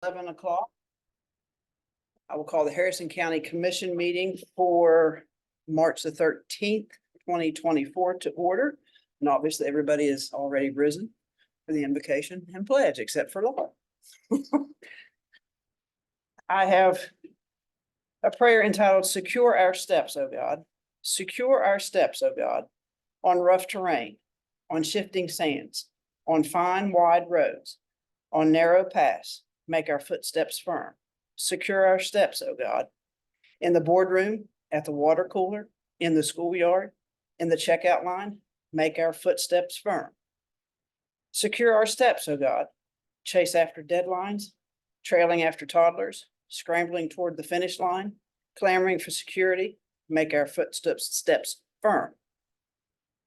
11 o'clock. I will call the Harrison County Commission meeting for March the 13th, 2024 to order. And obviously, everybody is already risen for the invocation and pledge, except for Laura. I have a prayer entitled, "Secure Our Steps, O God. Secure our steps, O God, on rough terrain, on shifting sands, on fine wide roads, on narrow paths. Make our footsteps firm. Secure our steps, O God, in the boardroom, at the water cooler, in the schoolyard, in the checkout line. Make our footsteps firm. Secure our steps, O God. Chase after deadlines, trailing after toddlers, scrambling toward the finish line, clamoring for security. Make our footsteps firm.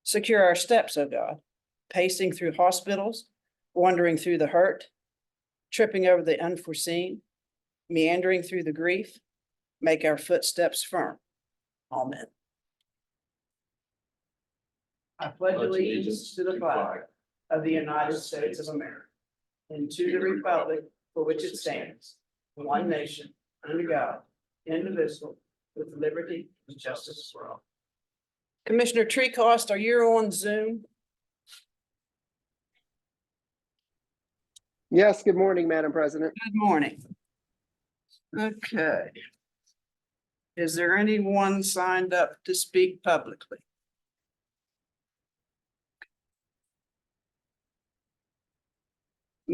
Secure our steps, O God, pacing through hospitals, wandering through the hurt, tripping over the unforeseen, meandering through the grief. Make our footsteps firm. Amen. I pledge allegiance to the flag of the United States of America and to the republic for which it stands, one nation, under God, indivisible, with liberty and justice for all. Commissioner Treecost, are you on Zoom? Yes, good morning, Madam President. Good morning. Okay. Is there anyone signed up to speak publicly?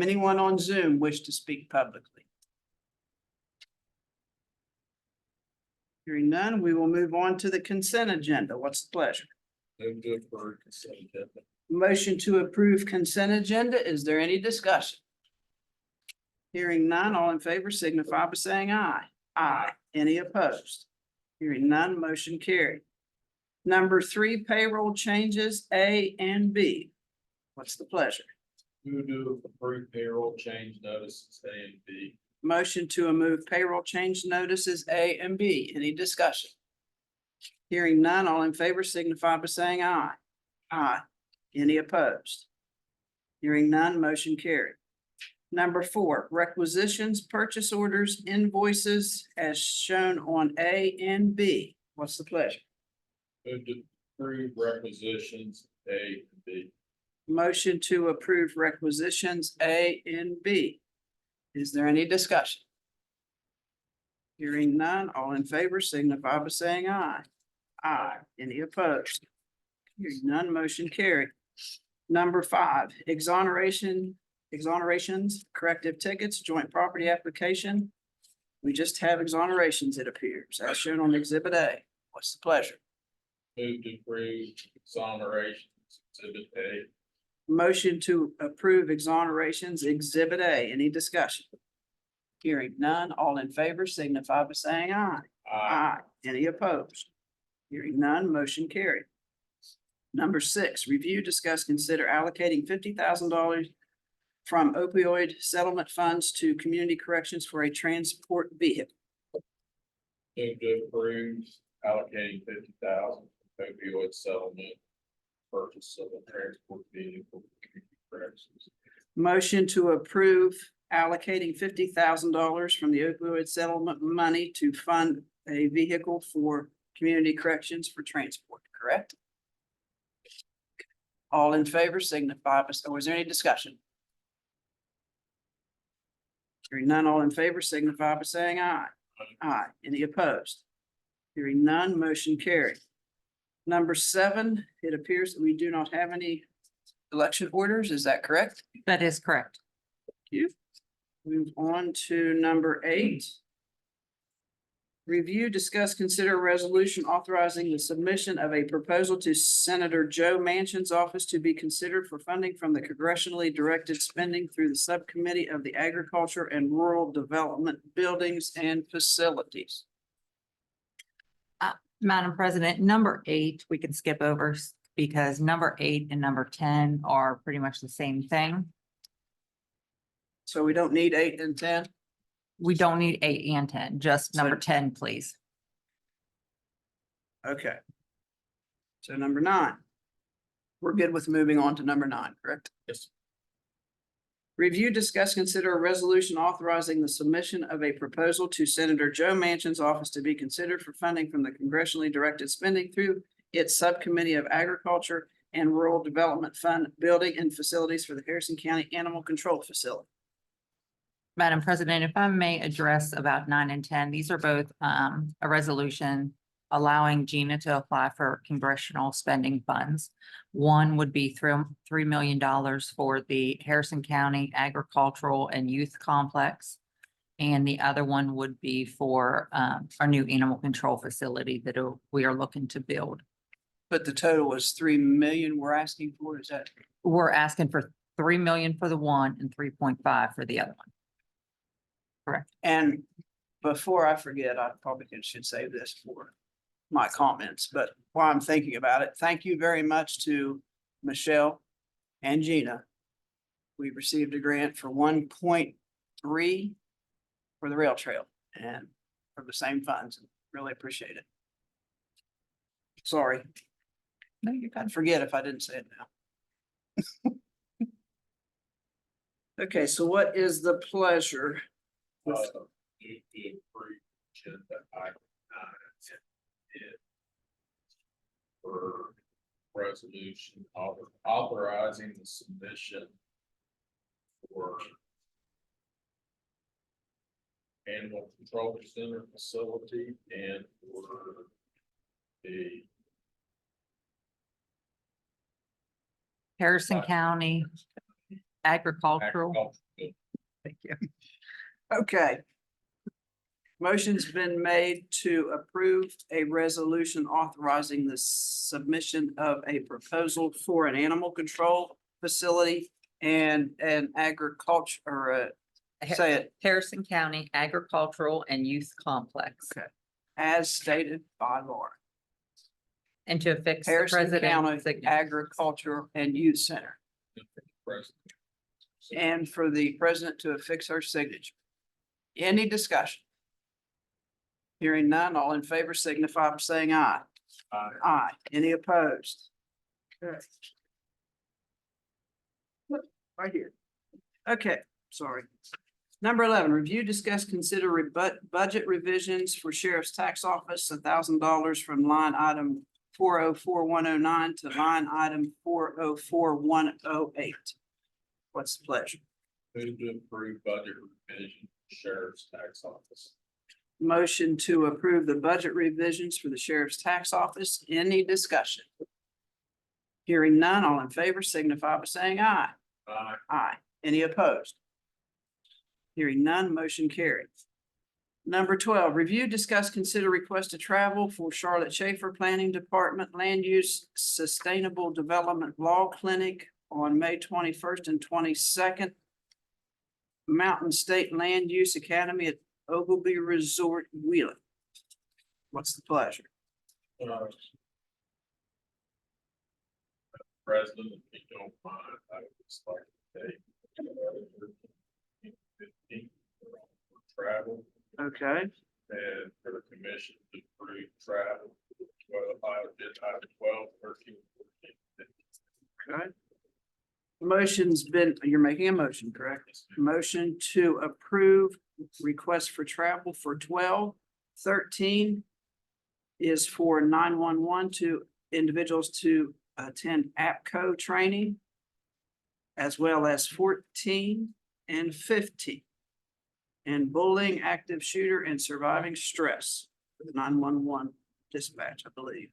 Anyone on Zoom wish to speak publicly? Hearing none, we will move on to the consent agenda. What's the pleasure? Move to approve consent agenda. Motion to approve consent agenda. Is there any discussion? Hearing none, all in favor signify by saying aye. Aye. Any opposed? Hearing none, motion carried. Number 3, payroll changes A and B. What's the pleasure? Move to approve payroll change notices A and B. Motion to move payroll change notices A and B. Any discussion? Hearing none, all in favor signify by saying aye. Aye. Any opposed? Hearing none, motion carried. Number 4, requisitions, purchase orders, invoices as shown on A and B. What's the pleasure? Move to approve requisitions A and B. Motion to approve requisitions A and B. Is there any discussion? Hearing none, all in favor signify by saying aye. Aye. Any opposed? Hearing none, motion carried. Number 5, exonerations, corrective tickets, joint property application. We just have exonerations, it appears, as shown on Exhibit A. What's the pleasure? Move to approve exonerations exhibit A. Motion to approve exonerations, Exhibit A. Any discussion? Hearing none, all in favor signify by saying aye. Aye. Any opposed? Hearing none, motion carried. Number 6, review, discuss, consider allocating $50,000 from opioid settlement funds to community corrections for a transport vehicle. Move to approve allocating $50,000 opioid settlement purchase of a transport vehicle for community corrections. Motion to approve allocating $50,000 from the opioid settlement money to fund a vehicle for community corrections for transport, correct? All in favor signify by, or is there any discussion? Hearing none, all in favor signify by saying aye. Aye. Any opposed? Hearing none, motion carried. Number 7, it appears that we do not have any election orders. Is that correct? That is correct. Thank you. Move on to number 8. Review, discuss, consider a resolution authorizing the submission of a proposal to Senator Joe Manchin's office to be considered for funding from the congressionally directed spending through the Subcommittee of the Agriculture and Rural Development Buildings and Facilities. Madam President, number 8, we can skip over because number 8 and number 10 are pretty much the same thing. So we don't need 8 and 10? We don't need 8 and 10, just number So- 10, please. Okay. So number 9. We're good with moving on to number 9, correct? Yes. Review, discuss, consider a resolution authorizing the submission of a proposal to Senator Joe Manchin's office to be considered for funding from the congressionally directed spending through its Subcommittee of Agriculture and Rural Development Fund Building and Facilities for the Harrison County Animal Control Facility. Madam President, if I may address about 9 and 10, these are both a resolution allowing Gina to apply for congressional spending funds. One would be $3 million for the Harrison County Agricultural and Youth Complex. And the other one would be for our new animal control facility that we are looking to build. But the total was 3 million we're asking for, is that? We're asking for 3 million for the one and 3.5 for the other one. And before I forget, I probably should save this for my comments, but while I'm thinking about it, thank you very much to Michelle and Gina. We received a grant for 1.3 for the rail trail and for the same funds. Really appreciate it. Sorry, No, you're I'd forget if I didn't say it now. Okay, so what is the pleasure? Move to approve agenda item 9 and 10. For resolution authorizing the submission for animal control center facility and for the Harrison Right. County Agricultural. agricultural. Thank you. Okay. Motion's been made to approve a resolution authorizing the submission of a proposal for an animal control facility and an agriculture, or say it Harrison County Agricultural and Youth Complex. Okay. as stated by Laura. And to affix the Harrison president's County signature. Agriculture and Youth Center, President. and for the president to affix her signature. Any discussion? Hearing none, all in favor signify by saying aye. Aye. Any opposed? Okay. Right here. Okay, sorry. Number 11, review, discuss, consider budget revisions for Sheriff's Tax Office, $1,000 from line item 404109 to line item 404108. What's the pleasure? Move to approve budget revision for Sheriff's Tax Office. Motion to approve the budget revisions for the Sheriff's Tax Office. Any discussion? Hearing none, all in favor signify by saying aye. Aye. Aye. Any opposed? Hearing none, motion carried. Number 12, review, discuss, consider request to travel for Charlotte Schaefer Planning Department Land Use Sustainable Development Law Clinic on May 21st and 22nd. Mountain State Land Use Academy at Ogilvy Resort, Wheeling. What's the pleasure? President, if you don't mind, I would just like to take 15 for travel Okay, and for the commission to approve travel. 12, 13, 14. okay. Motion's been, you're making a motion, correct? Motion to approve request for travel for 12, 13 is for 911 to individuals to attend APCO training, as well as 14 and 15. And bullying, active shooter, and surviving stress for the 911 dispatch, I believe.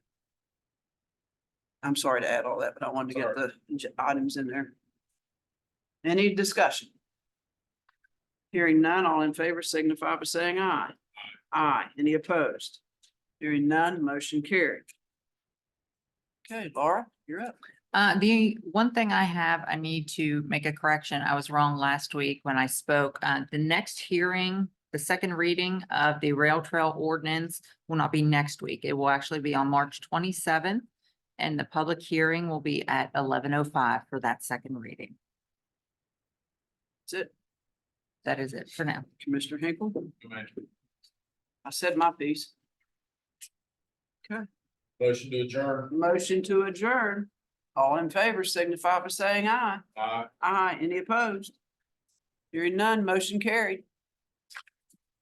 I'm sorry to add all that, but I wanted to get the items in there. Any discussion? Hearing none, all in favor signify by saying aye. Aye. Any opposed? Hearing none, motion carried. Okay, Laura, you're up. The one thing I need to make a correction. I was wrong last week when I spoke. The next hearing, the second reading of the rail trail ordinance will not be next week. It will actually be on March 27th. And the public hearing will be at 11:05 for that second reading. That's it. That is it for now. Commissioner Hinkle, Commissioner. I said my piece. Motion to adjourn. Motion to adjourn. All in favor signify by saying aye. Aye. Aye. Any opposed? Hearing none, motion carried.